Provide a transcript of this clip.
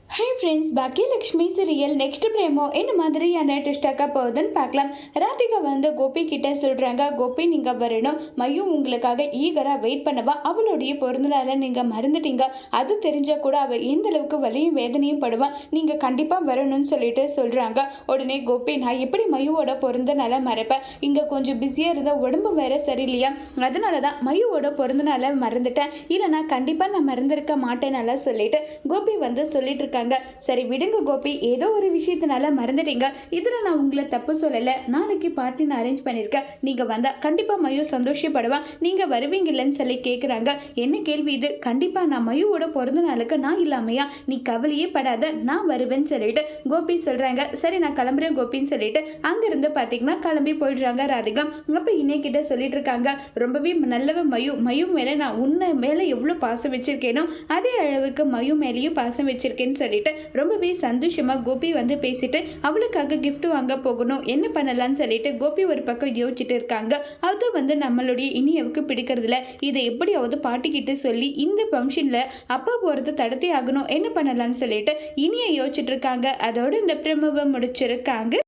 Hi friends, Bhagyalakshmi serial next பிரேமோ என்ன மாதிரியான ட்விஸ்டாக்க போகுதுன்னு பார்க்கலாம். ராதிகா வந்து கோபி கிட்ட சொல்கிறாங்க, கோபி நீங்கள் வரணும், மையு உங்களுக்காக ஈகராக வெயிட் பண்ணவா, அவளுடைய பிறந்தநாளை நீங்கள் மறந்துட்டீங்க, அது தெரிஞ்சால் கூட அவள் எந்த அளவுக்கு வலியும் வேதனையும் படுவான், நீங்கள் கண்டிப்பாக வரணும்னு சொல்லிட்டு சொல்கிறாங்க. உடனே கோபி, நான் எப்படி மையுவோட பிறந்த நாளை மறப்பேன், இங்கே கொஞ்சம் பிஸியாக இருந்தால் உடம்பு வேற சரியில்லையா, அதனால தான் மையுவோட பிறந்த நாளை மறந்துட்டேன், இல்லைனா கண்டிப்பாக நான் மறந்துருக்க மாட்டேனால சொல்லிட்டு கோபி வந்து சொல்லிட்டு இருக்காங்க. சரி விடுங்க கோபி, ஏதோ ஒரு விஷயத்தினால மறந்துட்டீங்க, இதுல நான் உங்களை தப்பு சொல்லல, நாளைக்கு பார்ட்டி நான் அரேஞ்ச் பண்ணிருக்கேன், நீங்க வந்தா கண்டிப்பா மயு சந்தோஷப்படுவான், நீங்க வருவீங்கன்னு சொல்லி கேக்குறாங்க. என்ன கேள்வி இது, கண்டிப்பா நான் மயுவோட பிறந்த நாளுக்கு நான் இல்லாமையா, நீ கவலையே படாத, நான் வருவேன்னு சொல்லிட்டு கோபி சொல்றாங்க. சரி நான் கிளம்புறேன் கோபின்னு சொல்லிட்டு அங்கிருந்து பாத்தீங்கன்னா கிளம்பி போயிடுறாங்க ராதிகா. அப்ப இன்னைக்கிட்ட சொல்லிட்டு இருக்காங்க, ரொம்பவே நல்லவ மயு, மயு மேல நான் உன்னை மேல எவ்வளவு பாசம் வச்சிருக்கேனோ அதே அளவுக்கு மயு மேலேயும் பாசம் வச்சிருக்கேன்னு சொல்லிட்டு ரொம்பவே சந்தோஷமா கோபி வந்து பேசிட்டு அவளுக்காக கிஃப்ட் வாங்க போகணும், என்ன பண்ணலாம்னு சொல்லிட்டு கோபி ஒரு பக்கம் யோசிச்சுட்டு இருக்காங்க. அது வந்து நம்மளுடைய இனியவுக்கு பிடிக்கிறதுல, இதை எப்படியாவது பாட்டிக்கிட்டு சொல்லி இந்த ஃபங்க்ஷன்ல அப்பா போறது தடுத்தே ஆகணும், என்ன பண்ணலாம்னு சொல்லிட்டு இனிய யோசிச்சுட்டு இருக்காங்க. அதோட இந்த பிரமுவை முடிச்சிருக்காங்க.